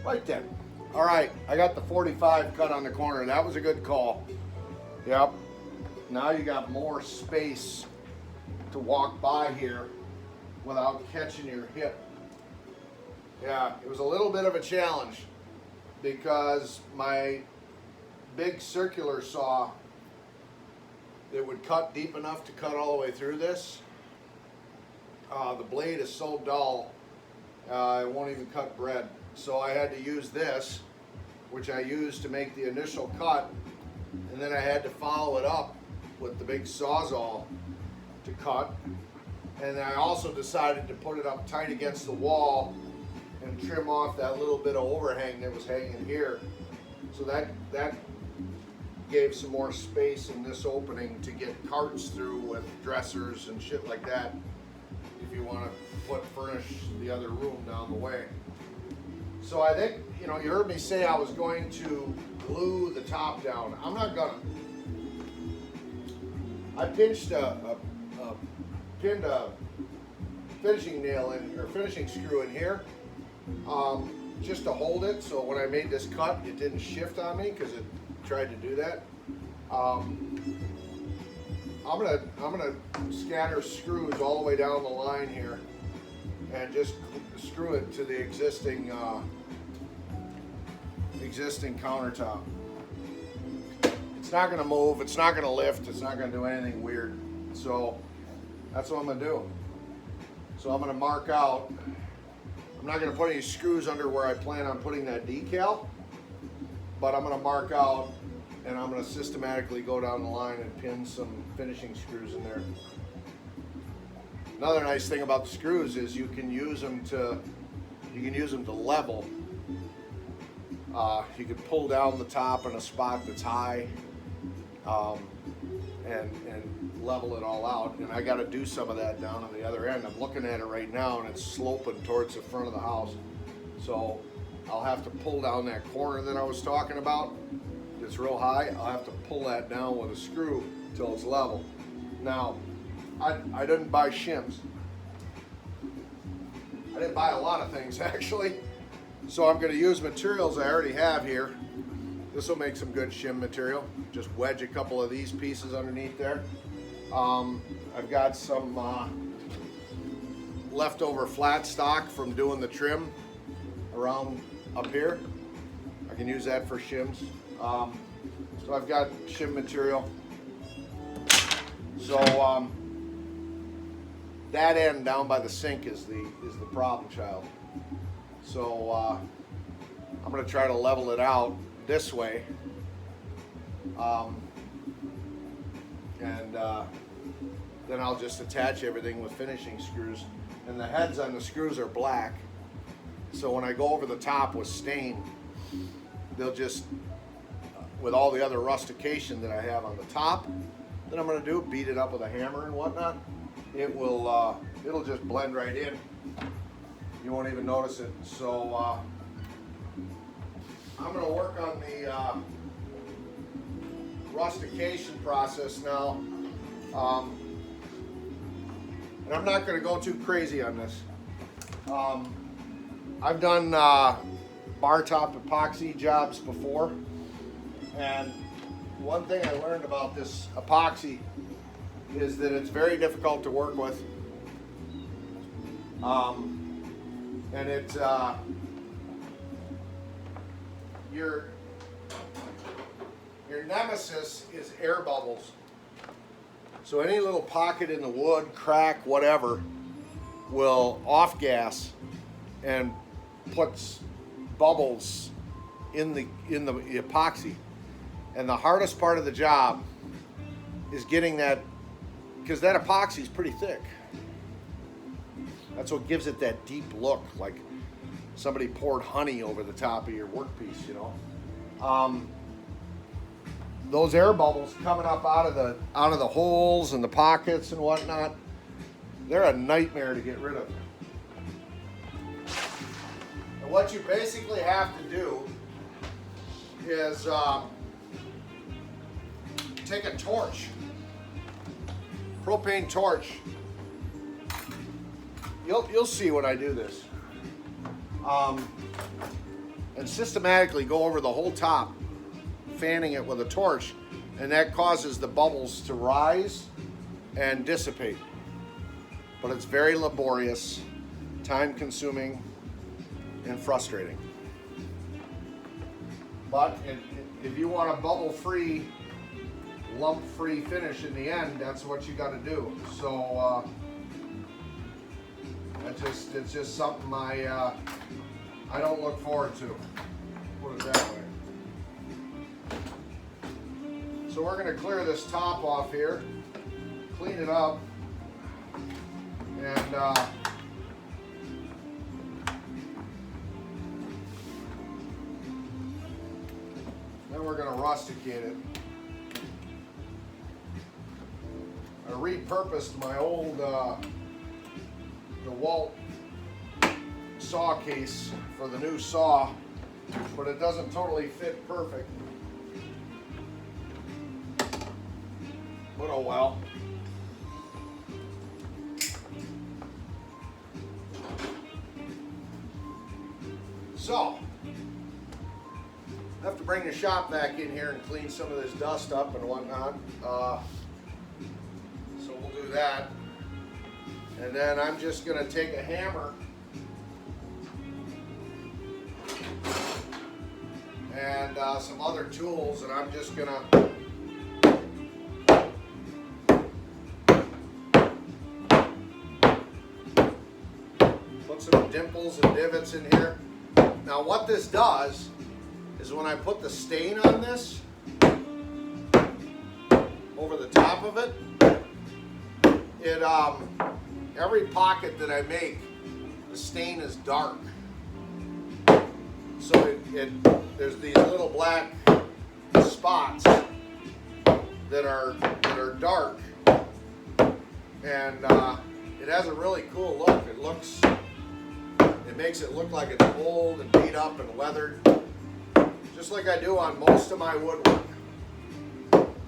Right then. All right, I got the 45 cut on the corner. That was a good call. Yep. Now you got more space to walk by here without catching your hip. Yeah, it was a little bit of a challenge because my big circular saw that would cut deep enough to cut all the way through this, the blade is so dull, it won't even cut bread. So I had to use this, which I used to make the initial cut, and then I had to follow it up with the big Sawzall to cut. And I also decided to put it up tight against the wall and trim off that little bit of overhang that was hanging here. So that gave some more space in this opening to get carts through with dressers and shit like that if you want to furnish the other room down the way. So I think, you know, you heard me say I was going to glue the top down. I'm not gonna. I pinned a finishing nail in, or finishing screw in here, just to hold it, so when I made this cut it didn't shift on me because it tried to do that. I'm gonna scatter screws all the way down the line here and just screw it to the existing countertop. It's not gonna move, it's not gonna lift, it's not gonna do anything weird. So that's what I'm gonna do. So I'm gonna mark out. I'm not gonna put any screws under where I plan on putting that decal, but I'm gonna mark out and I'm gonna systematically go down the line and pin some finishing screws in there. Another nice thing about the screws is you can use them to level. You can pull down the top in a spot that's high, and level it all out. And I got to do some of that down on the other end. I'm looking at it right now and it's sloping towards the front of the house. So I'll have to pull down that corner that I was talking about. It's real high. I'll have to pull that down with a screw till it's level. Now, I didn't buy shims. I didn't buy a lot of things actually. So I'm going to use materials I already have here. This will make some good shim material. Just wedge a couple of these pieces underneath there. I've got some leftover flat stock from doing the trim around up here. I can use that for shims. So I've got shim material. So that end down by the sink is the problem child. So I'm going to try to level it out this way, and then I'll just attach everything with finishing screws. And the heads on the screws are black, so when I go over the top with stain, they'll just, with all the other rustication that I have on the top, then I'm going to do beat it up with a hammer and whatnot. It will it'll just blend right in. You won't even notice it. So I'm going to work on the rustication process now. And I'm not going to go too crazy on this. I've done bar top epoxy jobs before, and one thing I learned about this epoxy is that it's very difficult to work with. And it's your nemesis is air bubbles. So any little pocket in the wood, crack, whatever, will off gas and puts bubbles in the epoxy. And the hardest part of the job is getting that, because that epoxy is pretty thick. That's what gives it that deep look, like somebody poured honey over the top of your workpiece, you know. Those air bubbles coming up out of the holes and the pockets and whatnot, they're a nightmare to get rid of. And what you basically have to do is take a torch, propane torch. You'll see when I do this. And and systematically go over the whole top, fanning it with a torch, and that causes the bubbles to rise and dissipate. But it's very laborious, time consuming, and frustrating. But if you want a bubble free, lump free finish in the end, that's what you got to do. So it's just something I don't look forward to, put it that way. So we're going to clear this top off here, clean it up, and then we're going to rusticate it. I repurposed my old DeWalt saw case for the new saw, but it doesn't totally fit perfect. But oh well. So, I have to bring the shop back in here and clean some of this dust up and whatnot. So we'll do that. And then I'm just going to take a hammer and some other tools, and I'm just going to put some dimples and divots in here. Now what this does is when I put the stain on this over the top of it, every pocket that I make, the stain is dark. So there's these little black spots that are dark, and it has a really cool look. It makes it look like it's old and beat up and weathered, just like I do on most of my woodwork.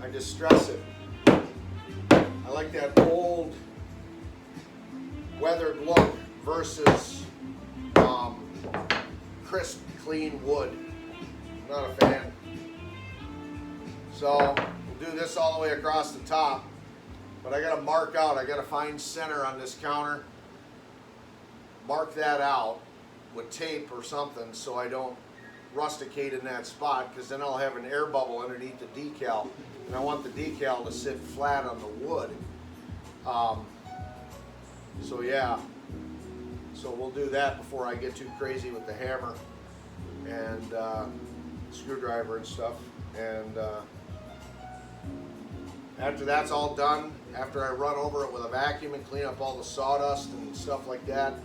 I distress it. I like that old weathered look versus crisp, clean wood. I'm not a fan. So we'll do this all the way across the top, but I got to mark out. I got to find center on this counter. Mark that out with tape or something so I don't rusticate in that spot, because then I'll have an air bubble underneath the decal, and I want the decal to sit flat on the wood. So yeah, so we'll do that before I get too crazy with the hammer and screwdriver and stuff. And after that's all done, after I run over it with a vacuum and clean up all the sawdust and stuff like that,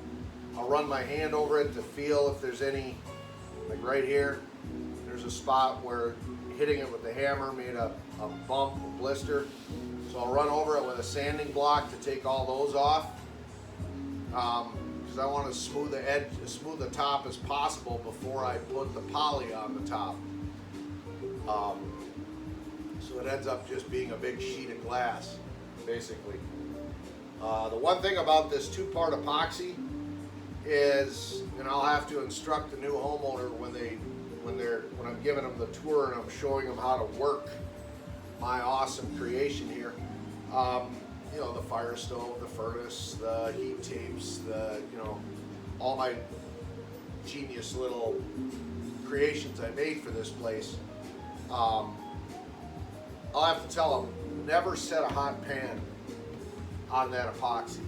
I'll run my hand over it to feel if there's any, like right here, there's a spot where hitting it with the hammer made a bump, a blister. So I'll run over it with a sanding block to take all those off, because I want to smooth the edge, as smooth the top as possible before I put the poly on the top. So it ends up just being a big sheet of glass, basically. The one thing about this two-part epoxy is, and I'll have to instruct the new homeowner when I'm giving them the tour and I'm showing them how to work my awesome creation here. You know, the fire stove, the furnace, the heat tapes, all my genius little creations I made for this place. I'll have to tell them, never set a hot pan on that epoxy.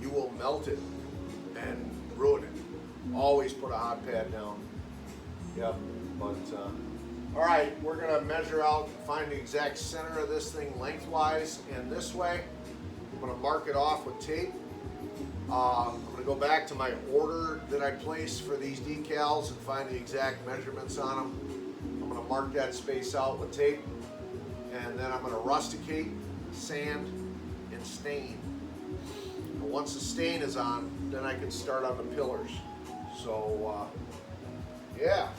You will melt it and ruin it. Always put a hot pad down. Yep, but all right, we're gonna measure out, find the exact center of this thing lengthwise and this way. I'm gonna mark it off with tape. I'm gonna go back to my order that I placed for these decals and find the exact measurements on them. I'm gonna mark that space out with tape, and then I'm gonna rusticate, sand, and stain. And once the stain is on, then I can start on the pillars. So, yeah.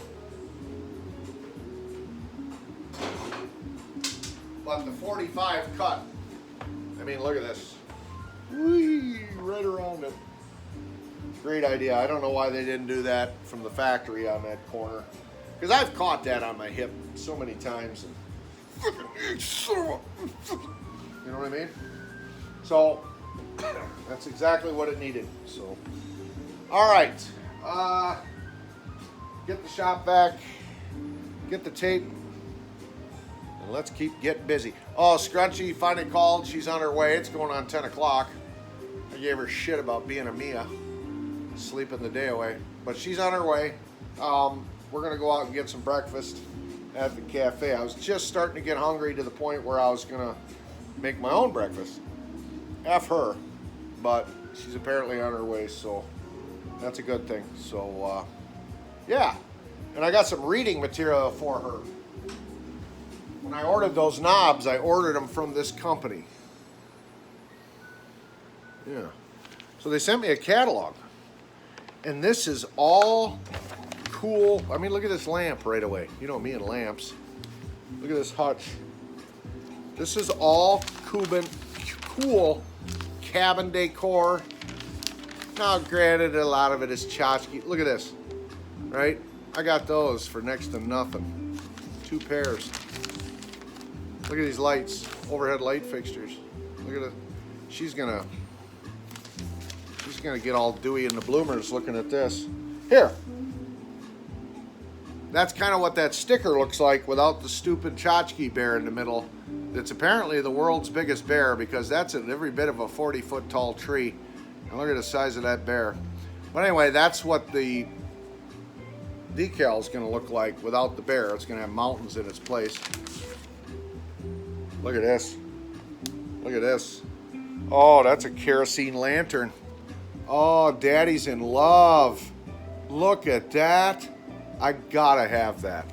But the 45 cut, I mean, look at this. Whee, right around it. Great idea. I don't know why they didn't do that from the factory on that corner. Because I've caught that on my hip so many times. And you know what I mean? So, that's exactly what it needed. So, all right. Get the shop vac. Get the tape. And let's keep getting busy. Oh, Scrunchy finally called. She's on her way. It's going on 10 o'clock. I gave her shit about being a Mia. Sleeping the day away. But she's on her way. We're going to go out and get some breakfast at the cafe. I was just starting to get hungry to the point where I was going to make my own breakfast. F her. But she's apparently on her way, so that's a good thing. So, yeah. And I got some reading material for her. When I ordered those knobs, I ordered them from this company. Yeah. So they sent me a catalog. And this is all cool. I mean, look at this lamp right away. You know me and lamps. Look at this hutch. This is all cool cabin decor. Now, granted, a lot of it is tchotchke. Look at this, right? I got those for next to nothing. 2 pairs. Look at these lights, overhead light fixtures. Look at it. She's gonna get all dewy in the bloomers looking at this. Here. That's kind of what that sticker looks like without the stupid tchotchke bear in the middle. That's apparently the world's biggest bear because that's every bit of a 40-foot tall tree. And look at the size of that bear. But anyway, that's what the decal is going to look like without the bear. It's going to have mountains in its place. Look at this. Look at this. Oh, that's a kerosene lantern. Oh, Daddy's in love. Look at that. I gotta have that.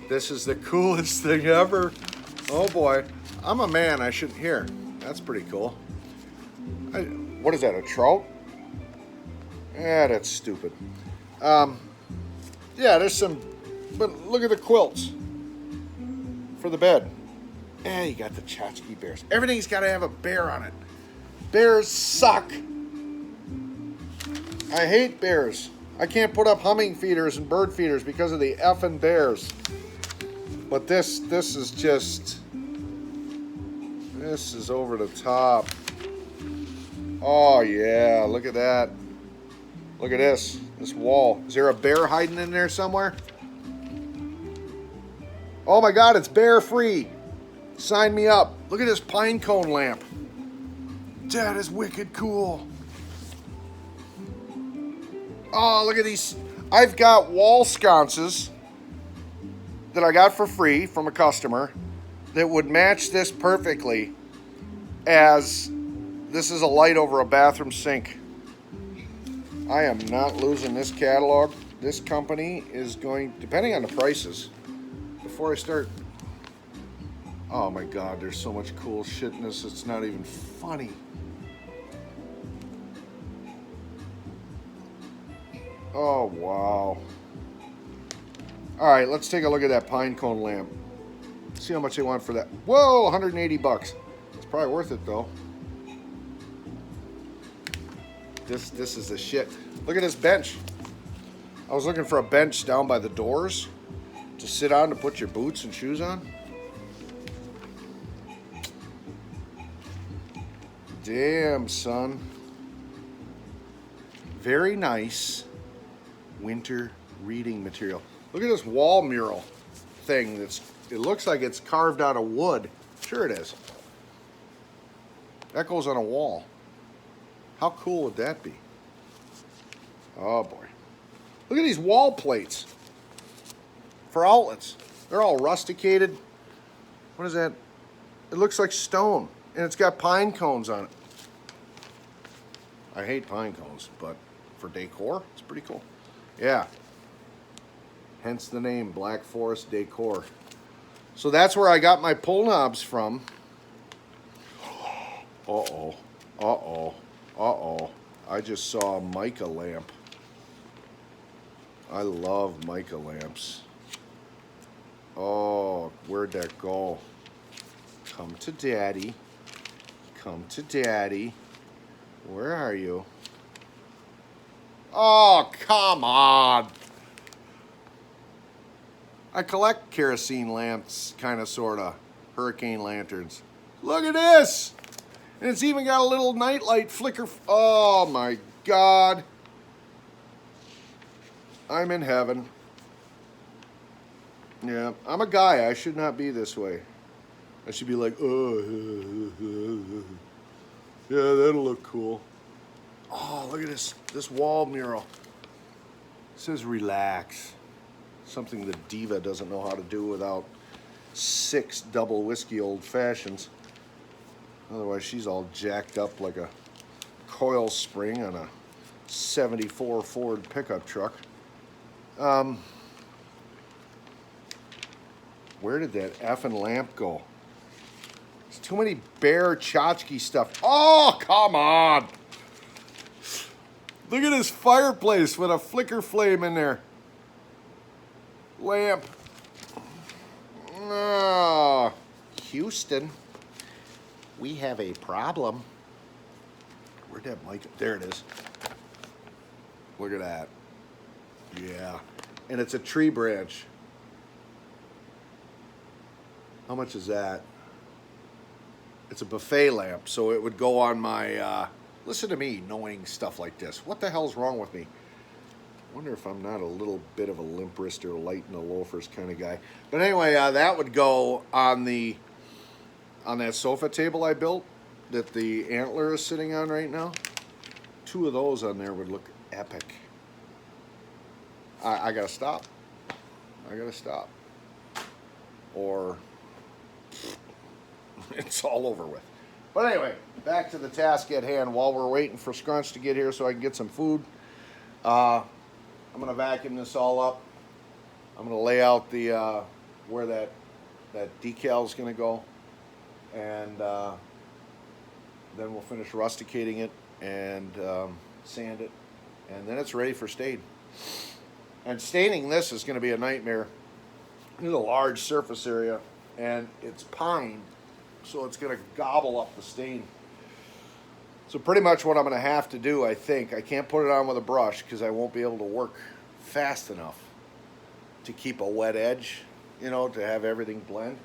This is the coolest thing ever. Oh boy. I'm a man, I shouldn't hear. That's pretty cool. What is that, a trout? Yeah, that's stupid. Yeah, there's some, but look at the quilts for the bed. Yeah, you got the tchotchke bears. Everything's got to have a bear on it. Bears suck. I hate bears. I can't put up humming feeders and bird feeders because of the effing bears. But this is just, this is over the top. Oh yeah, look at that. Look at this wall. Is there a bear hiding in there somewhere? Oh my God, it's bear free. Sign me up. Look at this pine cone lamp. That is wicked cool. Oh, look at these. I've got wall sconces that I got for free from a customer that would match this perfectly, as this is a light over a bathroom sink. I am not losing this catalog. This company is going, depending on the prices, before I start. Oh my God, there's so much cool shit in this, it's not even funny. Oh, wow. All right, let's take a look at that pine cone lamp. See how much they want for that. Whoa, 180 bucks. It's probably worth it though. This is the shit. Look at this bench. I was looking for a bench down by the doors to sit on to put your boots and shoes on. Damn, son. Very nice winter reading material. Look at this wall mural thing. It looks like it's carved out of wood. Sure it is. That goes on a wall. How cool would that be? Oh boy. Look at these wall plates for outlets. They're all rusticated. What is that? It looks like stone, and it's got pine cones on it. I hate pine cones, but for decor, it's pretty cool. Yeah. Hence the name, Black Forest Decor. So that's where I got my pull knobs from. Uh-oh. Uh-oh. Uh-oh. I just saw a mica lamp. I love mica lamps. Oh, where'd that go? Come to Daddy. Come to Daddy. Where are you? Oh, come on. I collect kerosene lamps, kind of, sort of. Hurricane lanterns. Look at this. And it's even got a little nightlight flicker. Oh, my God. I'm in heaven. Yeah, I'm a guy. I should not be this way. I should be like, oh, yeah, that'll look cool. Oh, look at this wall mural. It says relax. Something the diva doesn't know how to do without 6 double whiskey old fashions. Otherwise, she's all jacked up like a coil spring on a 74 Ford pickup truck. Where did that effing lamp go? There's too many bare tchotchke stuff. Oh, come on. Look at this fireplace with a flicker flame in there. Lamp. Oh, Houston, we have a problem. Where'd that mic? There it is. Look at that. Yeah. And it's a tree branch. How much is that? It's a buffet lamp, so it would go on my, listen to me knowing stuff like this. What the hell's wrong with me? I wonder if I'm not a little bit of a limp wrister, light in the loafers kind of guy. But anyway, that would go on that sofa table I built that the antler is sitting on right now. 2 of those on there would look epic. I gotta stop. I gotta stop. Or it's all over with. But anyway, back to the task at hand while we're waiting for Scrunch to get here so I can get some food. I'm going to vacuum this all up. I'm going to lay out the where that decal is going to go. And then we'll finish rusticating it and sand it. And then it's ready for stain. And staining this is going to be a nightmare. There's a large surface area, and it's pine, so it's going to gobble up the stain. So pretty much what I'm going to have to do, I think, I can't put it on with a brush because I won't be able to work fast enough to keep a wet edge, you know, to have everything blend.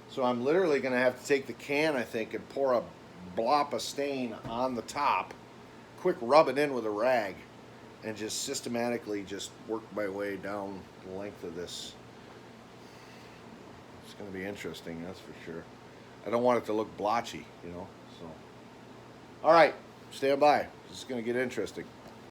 So I'm literally going to have to take the can, I think, and pour a blop of stain on the top, quick rub it in with a rag, and just systematically just work my way down the length of this. It's going to be interesting, that's for sure. I don't want it to look blotchy, you know, so. All right, stand by. This is going to get interesting.